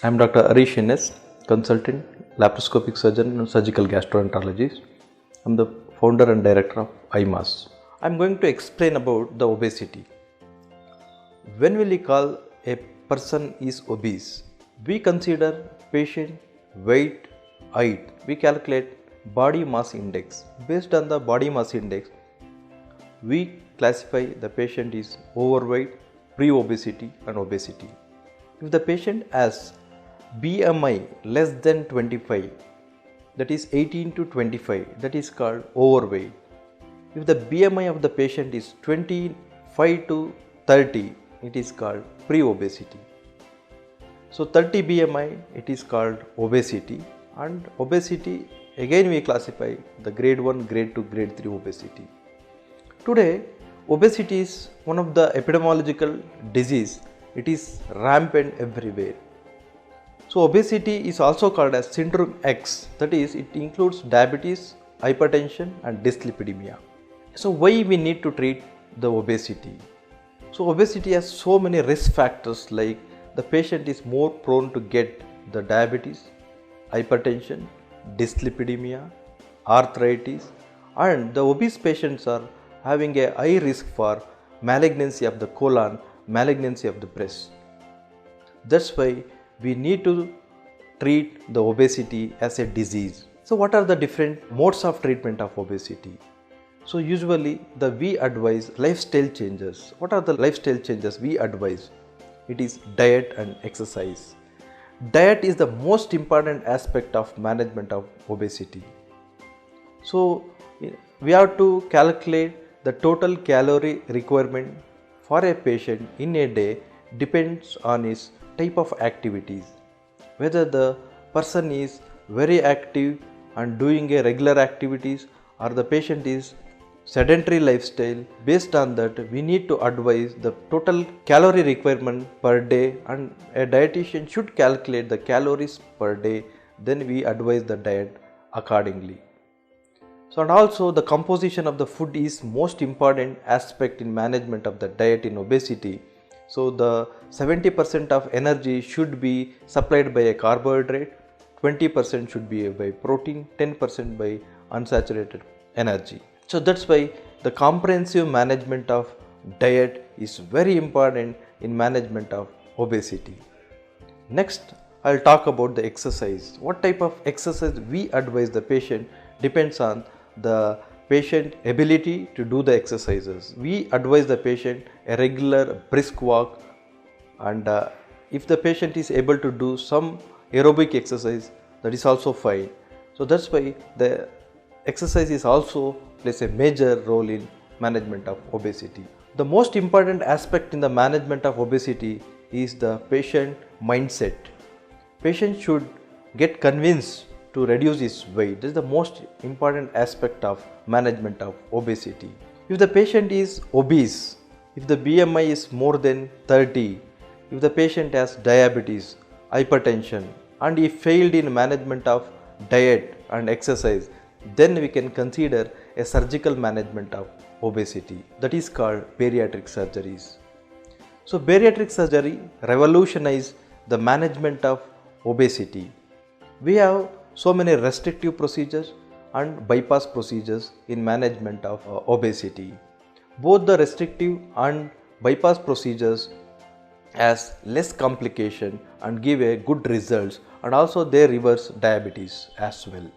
I am Dr. Harish, NS, consultant, laparoscopic surgeon and surgical gastroenterologist. I am the founder and director of IMAS. I am going to explain about the obesity. When we call a person is obese, we consider patient weight, height. We calculate body mass index. Based on the body mass index, we classify the patient is overweight, pre-obesity and obesity. If the patient has BMI less than 25, that is 18 to 25, that is called overweight. If the BMI of the patient is 25 to 30, it is called pre-obesity. So 30 BMI, it is called obesity, and obesity again we classify the grade 1, grade 2, grade 3 obesity. Today, obesity is one of the epidemiological disease. It is rampant everywhere. So obesity is also called as syndrome X, that is, it includes diabetes, hypertension and dyslipidemia. So why we need to treat the obesity? So obesity has so many risk factors, like the patient is more prone to get the diabetes, hypertension, dyslipidemia, arthritis, and the obese patients are having a high risk for malignancy of the colon, malignancy of the breast. That's why we need to treat the obesity as a disease. So what are the different modes of treatment of obesity? So usually we advise lifestyle changes. What are the lifestyle changes we advise? It is diet and exercise. Diet is the most important aspect of management of obesity. So we have to calculate the total calorie requirement for a patient in a day depends on his type of activities. Whether the person is very active and doing a regular activities, or the patient is sedentary lifestyle. Based on that, we need to advise the total calorie requirement per day, and a dietitian should calculate the calories per day. Then we advise the diet accordingly. So, and also the composition of the food is most important aspect in management of the diet in obesity. So the 70% of energy should be supplied by a carbohydrate, 20% should be by protein, 10% by unsaturated energy. So that's why the comprehensive management of diet is very important in management of obesity. Next, I'll talk about the exercise. What type of exercise we advise the patient depends on the patient ability to do the exercises. We advise the patient a regular brisk walk, and if the patient is able to do some aerobic exercise, that is also fine. So that's why the exercise is also plays a major role in management of obesity. The most important aspect in the management of obesity is the patient mindset. Patient should get convinced to reduce his weight. This is the most important aspect of management of obesity. If the patient is obese, if the BMI is more than 30, if the patient has diabetes, hypertension, and he failed in management of diet and exercise, then we can consider a surgical management of obesity. That is called bariatric surgeries. So bariatric surgery revolutionized the management of obesity. We have so many restrictive procedures and bypass procedures in management of obesity. Both the restrictive and bypass procedures has less complication and give a good results, and also they reverse diabetes as well.